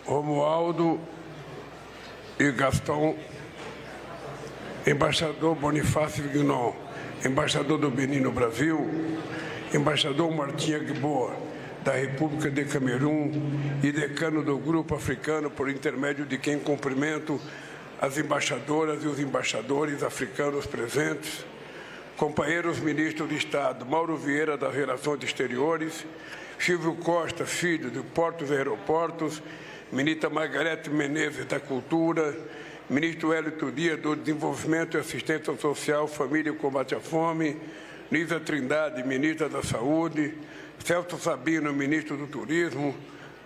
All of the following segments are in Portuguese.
Romualdo e Gaston, embaixador Bonifácio Vignon, embaixador do Benin no Brasil, embaixador Martim Agboa, da República de Camerun e decano do Grupo Africano, por intermédio de quem cumprimento as embaixadoras e os embaixadores africanos presentes, companheiros ministros de Estado, Mauro Vieira, das Relações Exteriores, Silvio Costa, filho de Portos e Aeroportos, ministra Margarete Menezes, da Cultura, ministro Hélio Dias, do Desenvolvimento e Assistência Social, Família e Combate à Fome, Nízia Trindade, ministra da Saúde, Celso Sabino, ministro do Turismo,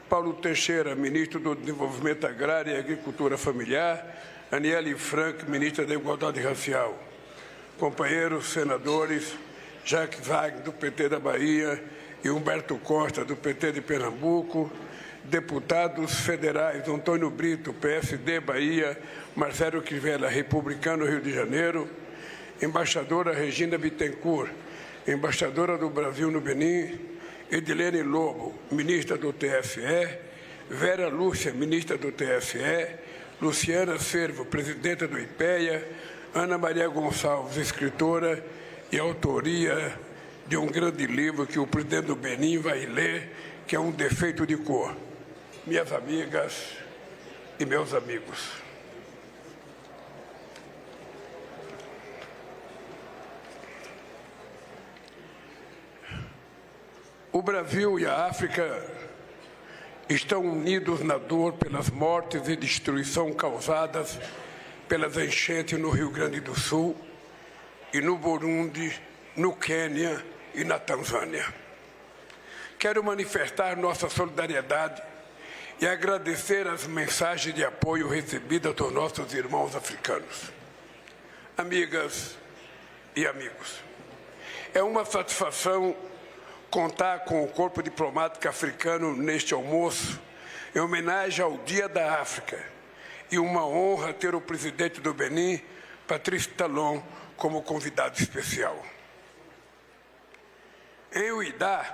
Paulo Teixeira, ministro do Desenvolvimento Agrário e Agricultura Familiar, Aniele Frank, ministra da Igualdade Racial. Companheiros senadores, Jacques Wagner, do PT da Bahia, e Humberto Costa, do PT de Pernambuco, deputados federais, Antônio Brito, PSD, Bahia, Marcelo Crivella, Republicano, Rio de Janeiro, embaixadora Regina Bittencourt, embaixadora do Brasil no Benin, Edilene Lobo, ministra do TSE, Vera Lúcia, ministra do TSE, Luciana Servo, presidenta do IPEA, Ana Maria Gonçalves, escritora e autoria de um grande livro que o presidente do Benin vai ler, que é Um Defeito de Cor. Minhas amigas e meus amigos, o Brasil e a África estão unidos na dor pelas mortes e destruição causadas pelas enchentes no Rio Grande do Sul e no Burundi, no Quênia e na Tanzânia. Quero manifestar nossa solidariedade e agradecer as mensagens de apoio recebidas dos nossos irmãos africanos. Amigas e amigos, é uma satisfação contar com o corpo diplomático africano neste almoço, em homenagem ao Dia da África, e uma honra ter o presidente do Benin, Patrice Talon, como convidado especial. Em Uidá,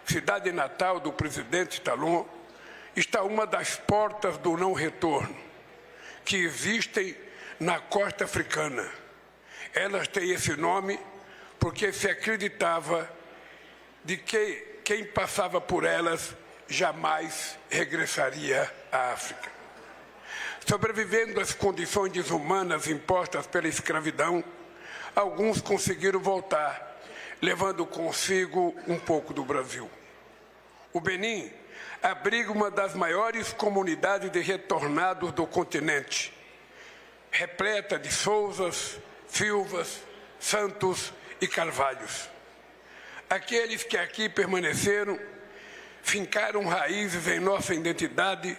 cidade natal do presidente Talon, está uma das portas do não retorno, que existem na costa africana. Elas têm esse nome porque se acreditava de que quem passava por elas jamais regressaria à África. Sobrevivendo às condições desumanas impostas pela escravidão, alguns conseguiram voltar, levando consigo um pouco do Brasil. O Benin abriga uma das maiores comunidades de retornados do continente, repleta de Souzas, Silvas, Santos e Carvalhos. Aqueles que aqui permaneceram fincaram raízes em nossa identidade,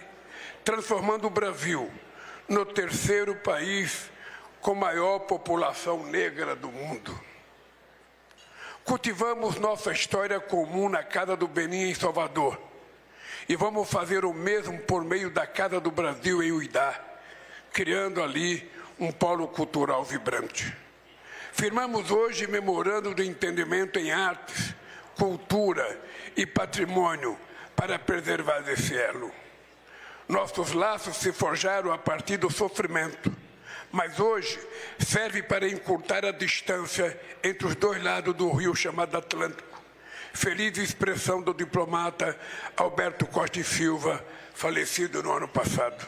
transformando o Brasil no terceiro país com maior população negra do mundo. Cultivamos nossa história comum na Casa do Benin, em Salvador, e vamos fazer o mesmo por meio da Casa do Brasil, em Uidá, criando ali um polo cultural vibrante. Firmamos hoje memorando de entendimento em artes, cultura e patrimônio para preservar esse elo. Nossos laços se forjaram a partir do sofrimento, mas hoje serve para encurtar a distância entre os dois lados do rio chamado Atlântico. Feliz expressão do diplomata Alberto Costa e Silva, falecido no ano passado.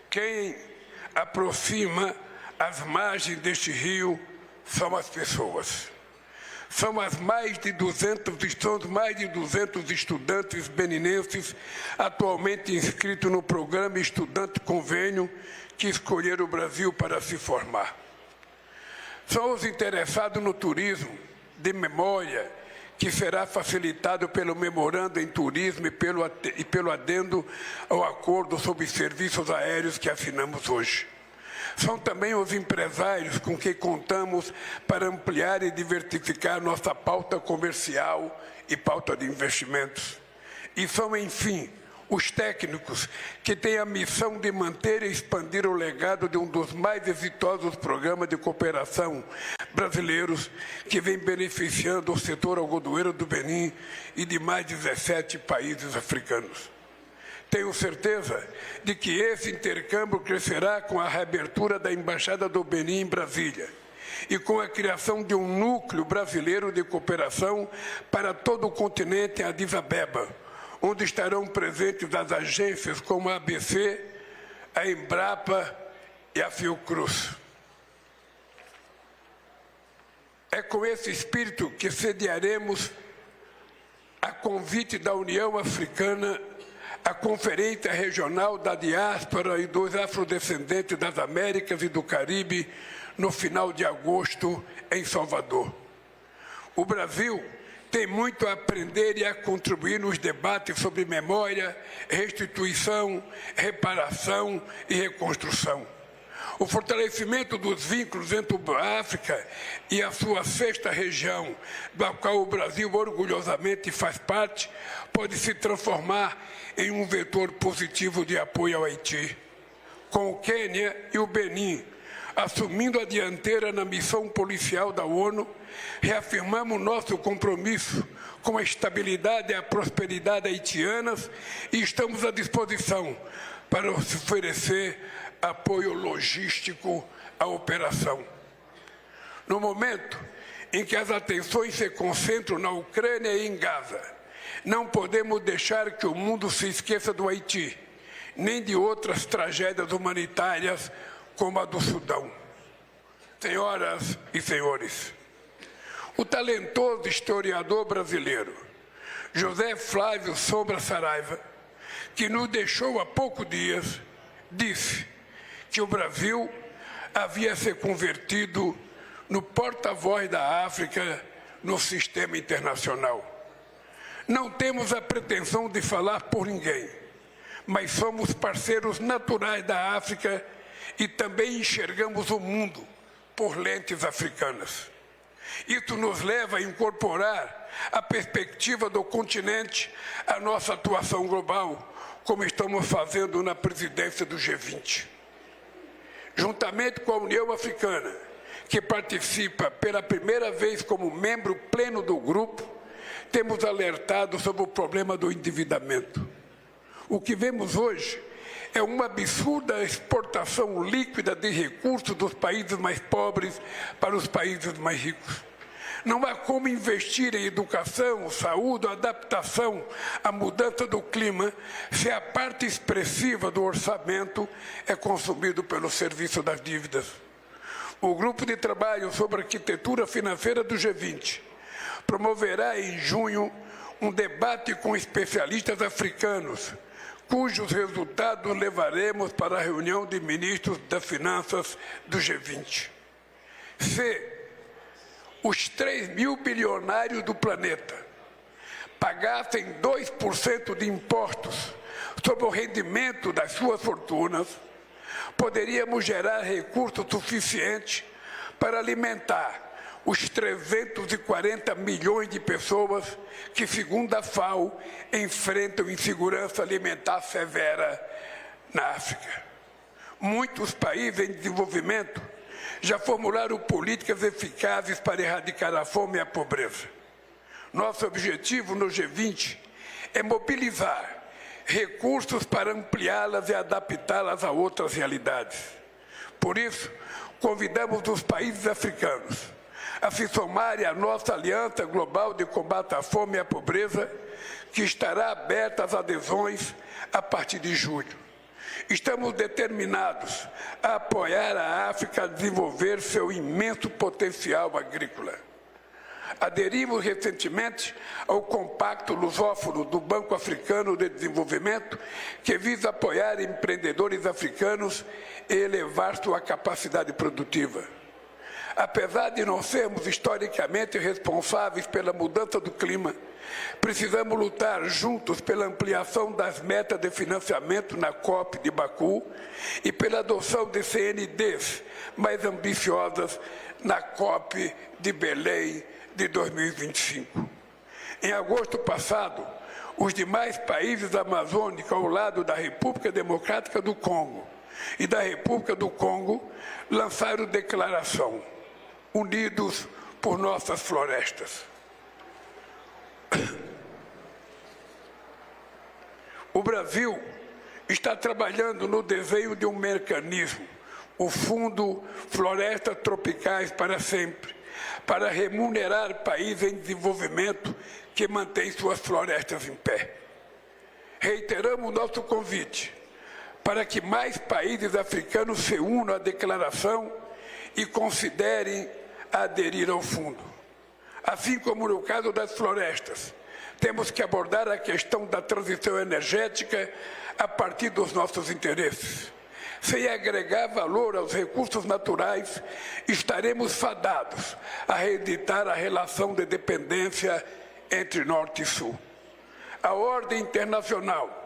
Quem aproxima as margens deste rio são as pessoas. São mais de 200 estudantes beninenses atualmente inscritos no programa Estudante Convênio que escolheram o Brasil para se formar. São os interessados no turismo de memória, que será facilitado pelo memorando em turismo e pelo adendo ao acordo sobre serviços aéreos que assinamos hoje. São também os empresários com quem contamos para ampliar e diversificar nossa pauta comercial e pauta de investimentos. E são, enfim, os técnicos que têm a missão de manter e expandir o legado de um dos mais exitosos programas de cooperação brasileiros que vem beneficiando o setor algodoeiro do Benin e de mais 17 países africanos. Tenho certeza de que esse intercâmbio crescerá com a reabertura da Embaixada do Benin em Brasília e com a criação de um núcleo brasileiro de cooperação para todo o continente em Addis Abeba, onde estarão presentes as agências como a ABC, a Embrapa e a Fiocruz. É com esse espírito que sediaremos, a convite da União Africana, a Conferência Regional da Diáspora e dos Afrodescendentes das Américas e do Caribe, no final de agosto, em Salvador. O Brasil tem muito a aprender e a contribuir nos debates sobre memória, restituição, reparação e reconstrução. O fortalecimento dos vínculos entre a África e a sua sexta região, da qual o Brasil orgulhosamente faz parte, pode se transformar em um vetor positivo de apoio ao Haiti. Com o Quênia e o Benin assumindo a dianteira na missão policial da ONU, reafirmamos nosso compromisso com a estabilidade e a prosperidade haitianas e estamos à disposição para oferecer apoio logístico à operação. No momento em que as atenções se concentram na Ucrânia e em Gaza, não podemos deixar que o mundo se esqueça do Haiti, nem de outras tragédias humanitárias como a do Sudão. Senhoras e senhores, o talentoso historiador brasileiro José Flávio Sombra Saraiva, que nos deixou há poucos dias, disse que o Brasil havia se convertido no porta-voz da África no sistema internacional. Não temos a pretensão de falar por ninguém, mas somos parceiros naturais da África e também enxergamos o mundo por lentes africanas. Isso nos leva a incorporar a perspectiva do continente à nossa atuação global, como estamos fazendo na presidência do G20. Juntamente com a União Africana, que participa pela primeira vez como membro pleno do grupo, temos alertado sobre o problema do endividamento. O que vemos hoje é uma absurda exportação líquida de recursos dos países mais pobres para os países mais ricos. Não há como investir em educação, saúde, adaptação à mudança do clima se a parte expressiva do orçamento é consumido pelo serviço das dívidas. O Grupo de Trabalho sobre Arquitetura Financeira do G20 promoverá em junho um debate com especialistas africanos, cujos resultados levaremos para a reunião de ministros das Finanças do G20. Se os 3.000 bilionários do planeta pagassem 2% de impostos sobre o rendimento das suas fortunas, poderíamos gerar recursos suficientes para alimentar os 340 milhões de pessoas que, segundo a FAO, enfrentam insegurança alimentar severa na África. Muitos países em desenvolvimento já formularam políticas eficazes para erradicar a fome e a pobreza. Nosso objetivo no G20 é mobilizar recursos para ampliá-las e adaptá-las a outras realidades. Por isso, convidamos os países africanos a se somarem à nossa Aliança Global de Combate à Fome e à Pobreza, que estará aberta às adesões a partir de julho. Estamos determinados a apoiar a África a desenvolver seu imenso potencial agrícola. Aderimos recentemente ao Compacto Lusófono do Banco Africano de Desenvolvimento, que visa apoiar empreendedores africanos e elevar sua capacidade produtiva. Apesar de não sermos historicamente responsáveis pela mudança do clima, precisamos lutar juntos pela ampliação das metas de financiamento na COP de Baku e pela adoção de CNDs mais ambiciosas na COP de Belém de 2025. Em agosto passado, os demais países amazônicos ao lado da República Democrática do Congo e da República do Congo lançaram declaração: unidos por nossas florestas. O Brasil está trabalhando no desenho de um mecanismo, o Fundo Florestas Tropicais para Sempre, para remunerar países em desenvolvimento que mantêm suas florestas em pé. Reiteramos nosso convite para que mais países africanos se unam à declaração e considerem aderir ao fundo. Assim como no caso das florestas, temos que abordar a questão da transição energética a partir dos nossos interesses. Sem agregar valor aos recursos naturais, estaremos fadados a reeditar a relação de dependência entre Norte e Sul. A ordem internacional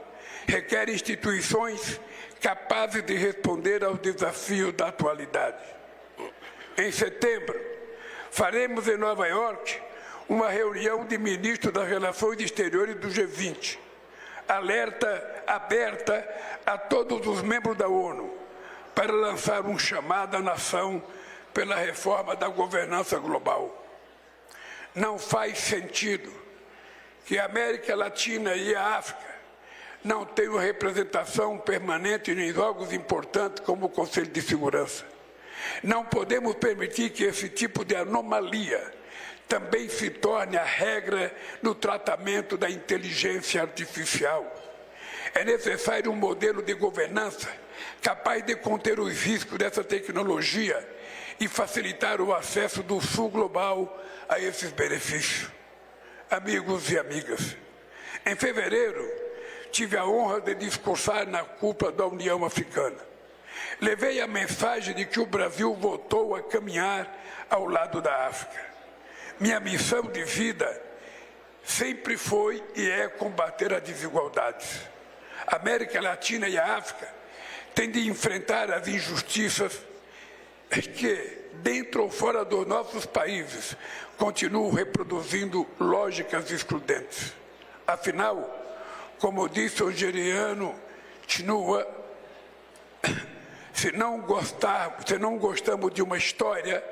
requer instituições capazes de responder aos desafios da atualidade. Em setembro, faremos em Nova York uma reunião de ministros das Relações Exteriores do G20, aberta a todos os membros da ONU, para lançar um chamado à nação pela reforma da governança global. Não faz sentido que a América Latina e a África não tenham representação permanente em órgãos importantes como o Conselho de Segurança. Não podemos permitir que esse tipo de anomalia também se torne a regra no tratamento da inteligência artificial. É necessário um modelo de governança capaz de conter os riscos dessa tecnologia e facilitar o acesso do Sul global a esses benefícios. Amigos e amigas, em fevereiro, tive a honra de discursar na cúpula da União Africana. Levei a mensagem de que o Brasil voltou a caminhar ao lado da África. Minha missão de vida sempre foi e é combater as desigualdades. A América Latina e a África têm de enfrentar as injustiças que, dentro ou fora dos nossos países, continuam reproduzindo lógicas excludentes. Afinal, como disse o nigeriano Chinua, se não gostamos de uma história,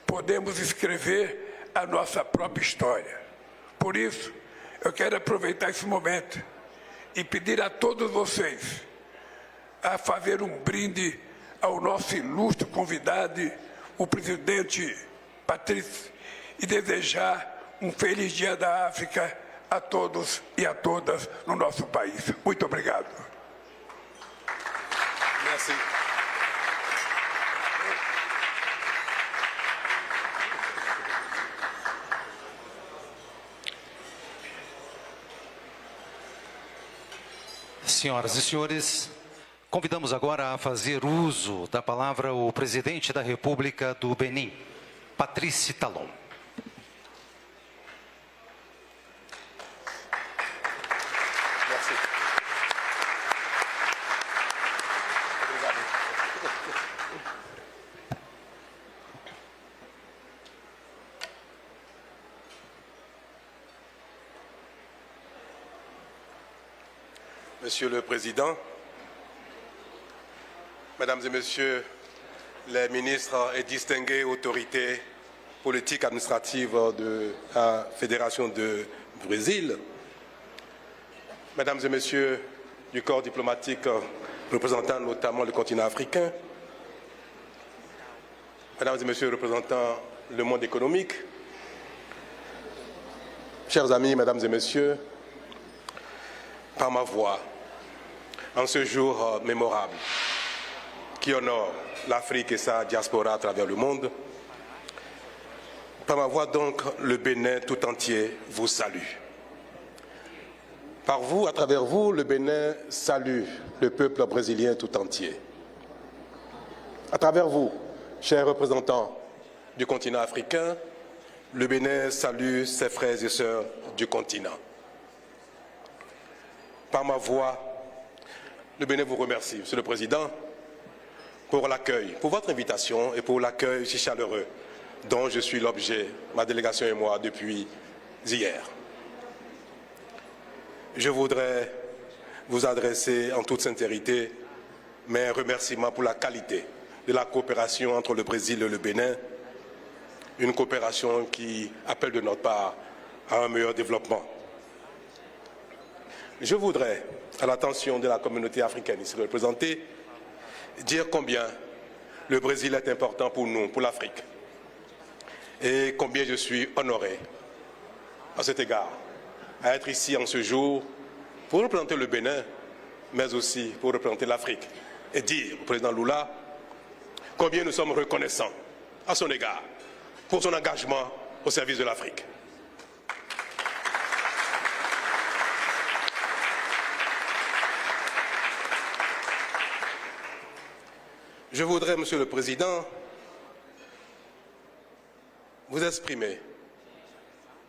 podemos escrever a nossa própria história. Por isso, eu quero aproveitar esse momento e pedir a todos vocês a fazer um brinde ao nosso ilustre convidado, o presidente Patrice, e desejar um feliz Dia da África a todos e a todas no nosso país. Muito obrigado. Merci. Senhoras e senhores, convidamos agora a fazer uso da palavra o presidente da República do Benin, Patrice Talon. Monsieur le Président, Mesdames et Messieurs les ministres et distinguées autorités politiques administratives de la Fédération du Brésil, Mesdames et Messieurs du corps diplomatique représentant notamment le continent africain, Mesdames et Messieurs représentant le monde économique, chers amis, Mesdames et Messieurs, par ma voix, en ce jour mémorable qui honore l'Afrique et sa diaspora à travers le monde, par ma voix donc, le Bénin tout entier vous salue. Par vous, à travers vous, le Bénin salue le peuple brésilien tout entier. À travers vous, chers représentants du continent africain, le Bénin salue ses frères et sœurs du continent. Par ma voix, le Bénin vous remercie, Monsieur le Président, pour l'accueil, pour votre invitation et pour l'accueil si chaleureux dont je suis l'objet, ma délégation et moi, depuis hier. Je voudrais vous adresser en toute sincérité mes remerciements pour la qualité de la coopération entre le Brésil et le Bénin, une coopération qui appelle de notre part à un meilleur développement. Je voudrais, à l'attention de la communauté africaine ici représentée, dire combien le Brésil est important pour nous, pour l'Afrique, et combien je suis honoré à cet égard à être ici en ce jour pour représenter le Bénin, mais aussi pour représenter l'Afrique, et dire au président Lula combien nous sommes reconnaissants à son égard pour son engagement au service de l'Afrique. Je voudrais, Monsieur le Président, vous exprimer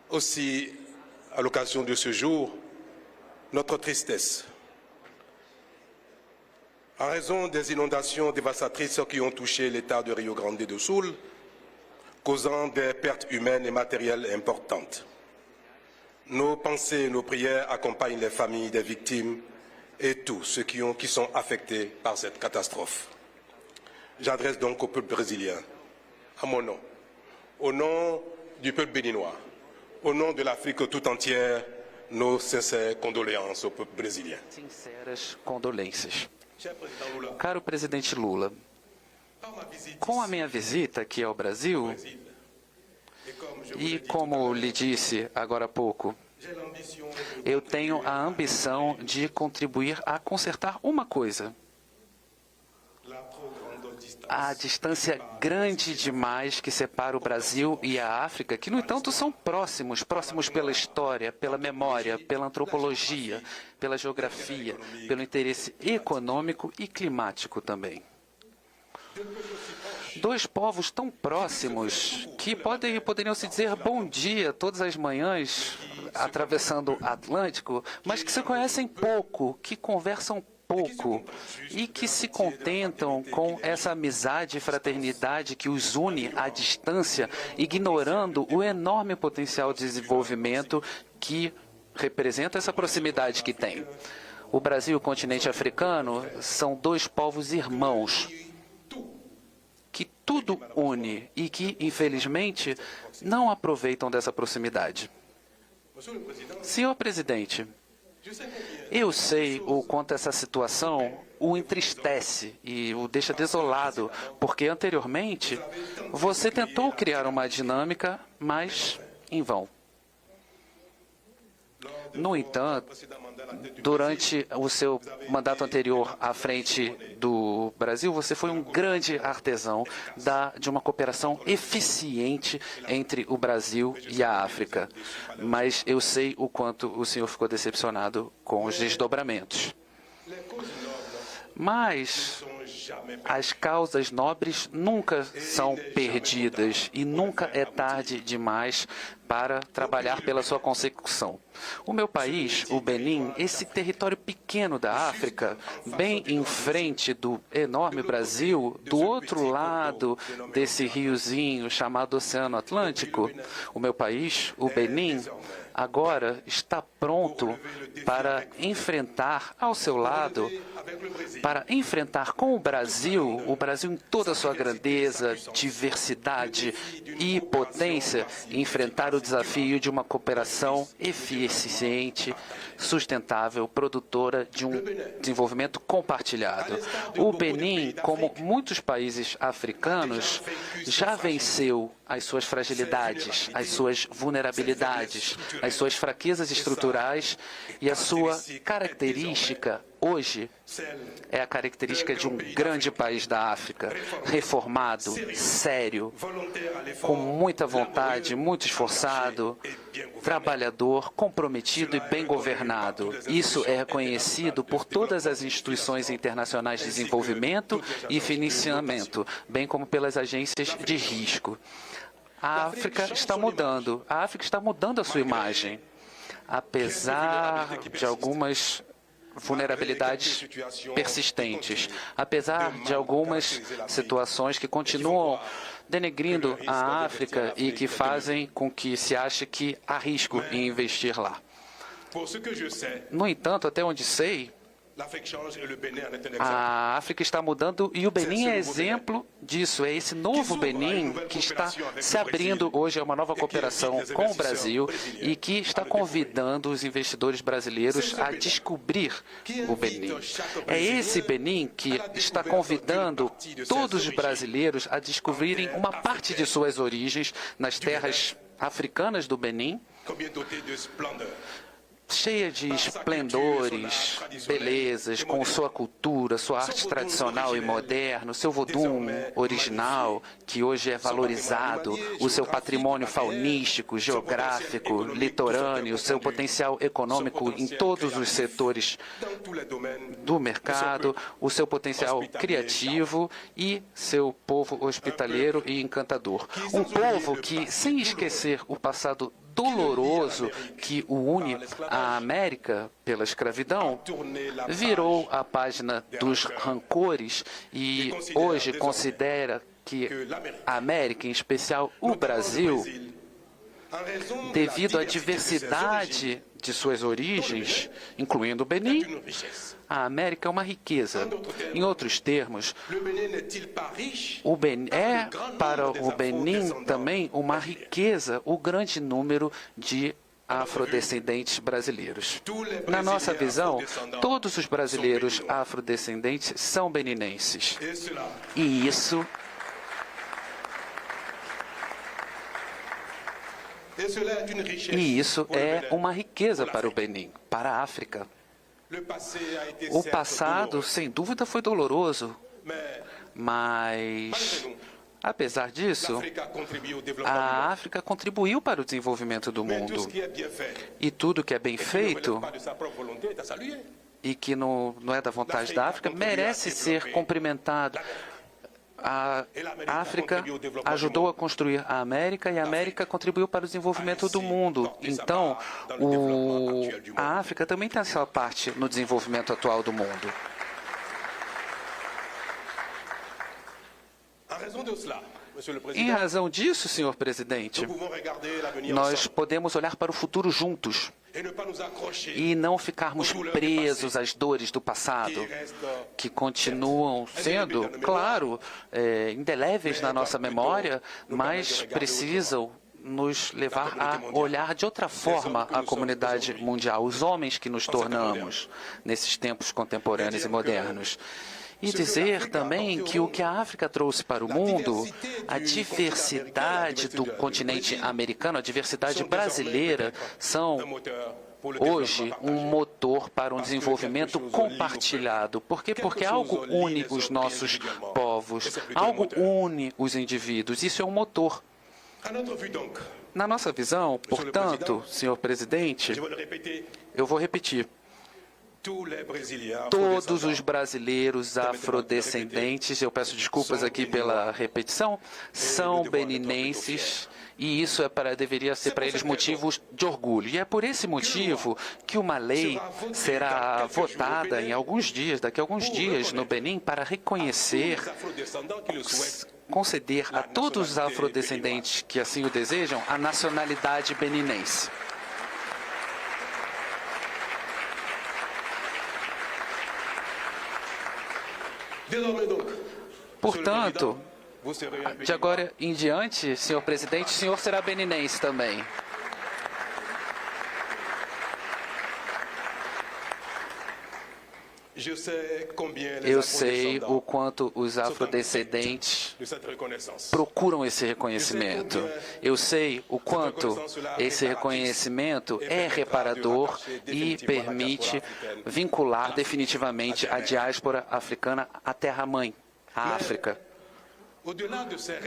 aussi, à l'occasion de ce jour, notre tristesse en raison des inondations dévastatrices qui ont touché l'État de Rio Grande do Sul, causant des pertes humaines et matérielles importantes. Nos pensées et nos prières accompagnent les familles des victimes et tous ceux qui sont affectés par cette catastrophe. J'adresse donc au peuple brésilien, à mon nom, au nom du peuple béninois, au nom de l'Afrique tout entière, nos sincères condoléances au peuple brésilien. Sinceras condolências. Caro presidente Lula, com a minha visita aqui ao Brasil, e como lhe disse agora há pouco, eu tenho a ambição de contribuir a consertar uma coisa: a distância grande demais que separa o Brasil e a África, que, no entanto, são próximos pela história, pela memória, pela antropologia, pela geografia, pelo interesse econômico e climático também. Dois povos tão próximos que poderiam se dizer bom dia todas as manhãs, atravessando o Atlântico, mas que se conhecem pouco, que conversam pouco e que se contentam com essa amizade e fraternidade que os une à distância, ignorando o enorme potencial de desenvolvimento que representa essa proximidade que tem. O Brasil e o continente africano são dois povos irmãos que tudo une e que, infelizmente, não aproveitam dessa proximidade. Senhor presidente, eu sei o quanto essa situação o entristece e o deixa desolado, porque anteriormente você tentou criar uma dinâmica, mas em vão. No entanto, durante o seu mandato anterior à frente do Brasil, você foi um grande artesão de uma cooperação eficiente entre o Brasil e a África. Mas eu sei o quanto o senhor ficou decepcionado com os desdobramentos. Mas as causas nobres nunca são perdidas e nunca é tarde demais para trabalhar pela sua consecução. O meu país, o Benin, esse território pequeno da África, bem em frente do enorme Brasil, do outro lado desse riozinho chamado Oceano Atlântico, o meu país, o Benin, agora está pronto para enfrentar ao seu lado, para enfrentar com o Brasil em toda a sua grandeza, diversidade e potência, enfrentar o desafio de uma cooperação eficiente, sustentável, produtora de um desenvolvimento compartilhado. O Benin, como muitos países africanos, já venceu as suas fragilidades, as suas vulnerabilidades, as suas fraquezas estruturais e a sua característica hoje é a característica de um grande país da África, reformado, sério, com muita vontade, muito esforçado, trabalhador, comprometido e bem governado. Isso é reconhecido por todas as instituições internacionais de desenvolvimento e financiamento, bem como pelas agências de risco. A África está mudando. A África está mudando a sua imagem, apesar de algumas vulnerabilidades persistentes, apesar de algumas situações que continuam denegrindo a África e que fazem com que se ache que há risco em investir lá. No entanto, até onde sei, A África está mudando e o Benin é exemplo disso. É esse novo Benin que está se abrindo hoje a uma nova cooperação com o Brasil e que está convidando os investidores brasileiros a descobrir o Benin. É esse Benin que está convidando todos os brasileiros a descobrirem uma parte de suas origens nas terras africanas do Benin, cheia de esplendores, belezas, com sua cultura, sua arte tradicional e moderna, seu vodum original, que hoje é valorizado, o seu patrimônio faunístico, geográfico, litorâneo, seu potencial econômico em todos os setores do mercado, o seu potencial criativo e seu povo hospitaleiro e encantador. Um povo que, sem esquecer o passado doloroso que o une à América pela escravidão, virou a página dos rancores e hoje considera que a América, em especial o Brasil, devido à diversidade de suas origens, incluindo o Benin, a América é uma riqueza. Em outros termos, o Benin é para o Benin também uma riqueza o grande número de afrodescendentes brasileiros. Na nossa visão, todos os brasileiros afrodescendentes são beninenses. E isso é uma riqueza para o Benin, para a África. O passado, sem dúvida, foi doloroso, mas, apesar disso, a África contribuiu para o desenvolvimento do mundo. E tudo que é bem feito e que não é da vontade da África merece ser cumprimentado. A África ajudou a construir a América e a América contribuiu para o desenvolvimento do mundo. Então, a África também tem a sua parte no desenvolvimento atual do mundo. Em razão disso, senhor presidente, nós podemos olhar para o futuro juntos e não ficarmos presos às dores do passado, que continuam sendo, claro, indeléveis na nossa memória, mas precisam nos levar a olhar de outra forma a comunidade mundial, os homens que nos tornamos nesses tempos contemporâneos e modernos. E dizer também que o que a África trouxe para o mundo, a diversidade do continente americano, a diversidade brasileira, são hoje um motor para um desenvolvimento compartilhado. Por quê? Porque algo une os nossos povos, algo une os indivíduos. Isso é um motor. Na nossa visão, portanto, senhor presidente, eu vou repetir. Todos os brasileiros afrodescendentes, eu peço desculpas aqui pela repetição, são beninenses e isso deveria ser para eles motivos de orgulho. E é por esse motivo que uma lei será votada daqui a alguns dias no Benin para reconhecer, conceder a todos os afrodescendentes que assim o desejam a nacionalidade beninense. Portanto, de agora em diante, senhor presidente, o senhor será beninense também. Eu sei o quanto os afrodescendentes procuram esse reconhecimento. Eu sei o quanto esse reconhecimento é reparador e permite vincular definitivamente a diáspora africana à terra-mãe, à África.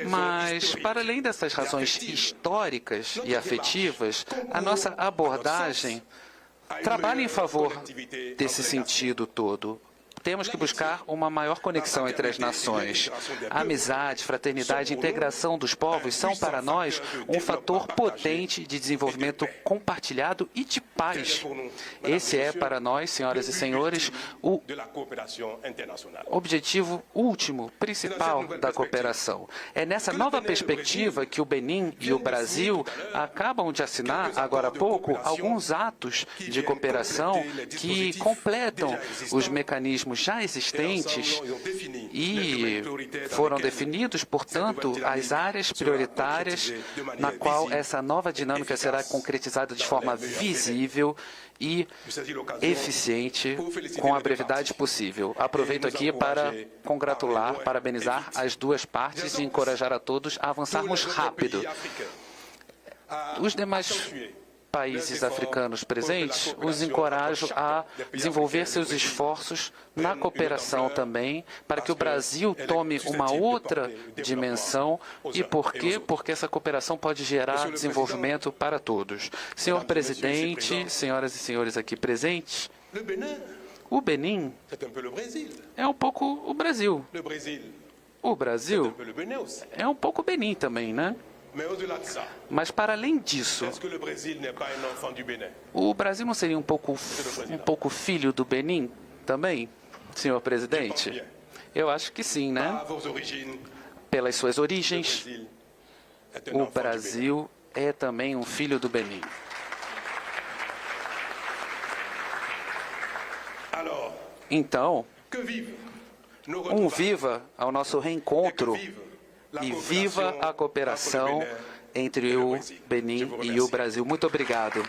Mas, para além dessas razões históricas e afetivas, a nossa abordagem trabalha em favor desse sentido todo. temos que buscar uma maior conexão entre as nações. A amizade, fraternidade e integração dos povos são para nós um fator potente de desenvolvimento compartilhado e de paz. Esse é para nós, senhoras e senhores, o objetivo último, principal da cooperação. É nessa nova perspectiva que o Benin e o Brasil acabam de assinar, agora há pouco, alguns atos de cooperação que completam os mecanismos já existentes e foram definidos, portanto, as áreas prioritárias na qual essa nova dinâmica será concretizada de forma visível e eficiente com a brevidade possível. Aproveito aqui para congratular, parabenizar as duas partes e encorajar a todos a avançarmos rápido. Os demais países africanos presentes, os encorajo a desenvolver seus esforços na cooperação também, para que o Brasil tome uma outra dimensão. E por quê? Porque essa cooperação pode gerar desenvolvimento para todos. Senhor presidente, senhoras e senhores aqui presentes, o Benin é um pouco o Brasil. O Brasil é um pouco o Benin também, né? Mas, para além disso, o Brasil não seria um pouco filho do Benin também, senhor presidente? Eu acho que sim, né? Pelas suas origens, o Brasil é também um filho do Benin. Então, viva ao nosso reencontro e viva a cooperação entre o Benin e o Brasil. Muito obrigado.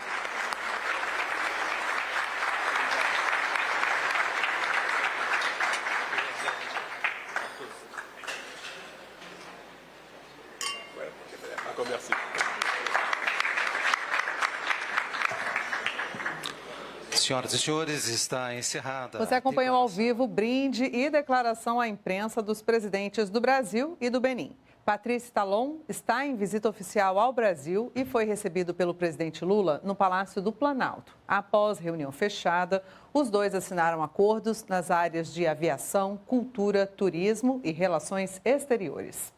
Senhoras e senhores, está encerrada. Você acompanhou ao vivo o brinde e declaração à imprensa dos presidentes do Brasil e do Benin. Patrice Talon está em visita oficial ao Brasil e foi recebido pelo presidente Lula no Palácio do Planalto. Após reunião fechada, os dois assinaram acordos nas áreas de aviação, cultura, turismo e relações exteriores.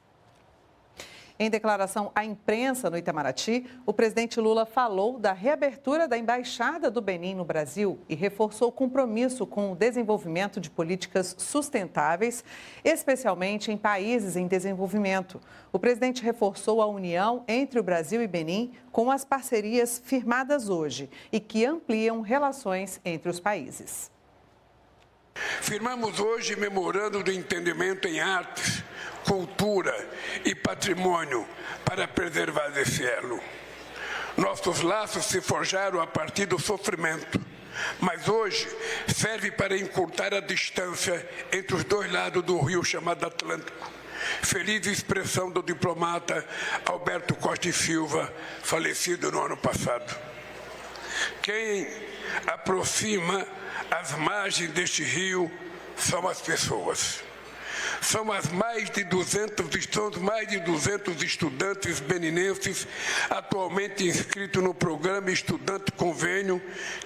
Em declaração à imprensa no Itamaraty, o presidente Lula falou da reabertura da Embaixada do Benin no Brasil e reforçou o compromisso com o desenvolvimento de políticas sustentáveis, especialmente em países em desenvolvimento. O presidente reforçou a união entre o Brasil e Benin com as parcerias firmadas hoje e que ampliam relações entre os países. Firmamos hoje memorando de entendimento em artes, cultura e patrimônio para preservar esse elo. Nossos laços se forjaram a partir do sofrimento, mas hoje serve para encurtar a distância entre os dois lados do rio chamado Atlântico. Feliz expressão do diplomata Alberto Costa e Silva, falecido no ano passado. Quem aproxima as margens deste rio são as pessoas. São mais de 200 estudantes beninenses atualmente inscritos no programa Estudante Convênio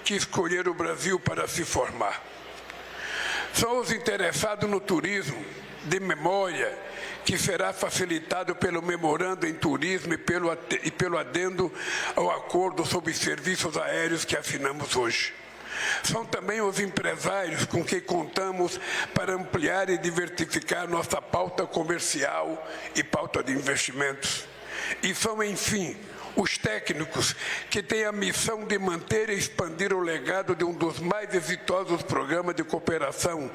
que escolheram o Brasil para se formar. São os interessados no turismo de memória, que será facilitado pelo memorando em turismo e pelo adendo ao acordo sobre serviços aéreos que assinamos hoje. São também os empresários com quem contamos para ampliar e diversificar nossa pauta comercial e pauta de investimentos. E são, enfim, os técnicos que têm a missão de manter e expandir o legado de um dos mais exitosos programas de cooperação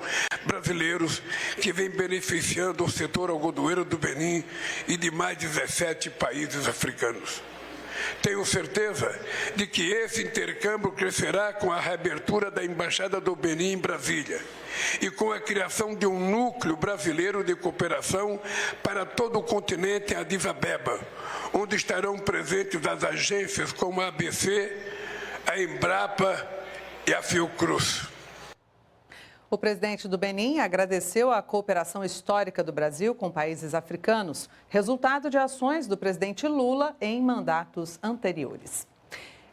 brasileiros que vem beneficiando o setor algodoeiro do Benin e de mais 17 países africanos. Tenho certeza de que esse intercâmbio crescerá com a reabertura da Embaixada do Benin em Brasília e com a criação de um núcleo brasileiro de cooperação para todo o continente em Addis Abeba, onde estarão presentes as agências como a ABC, a Embrapa e a Fiocruz. O presidente do Benin agradeceu a cooperação histórica do Brasil com países africanos, resultado de ações do presidente Lula em mandatos anteriores.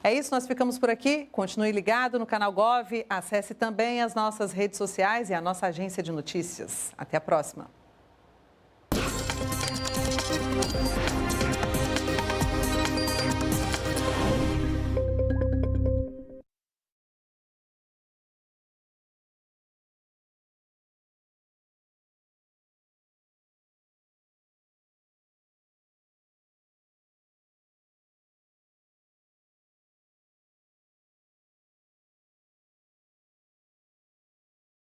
É isso, nós ficamos por aqui. Continue ligado no canal Gov, acesse também as nossas redes sociais e a nossa agência de notícias. Até a próxima.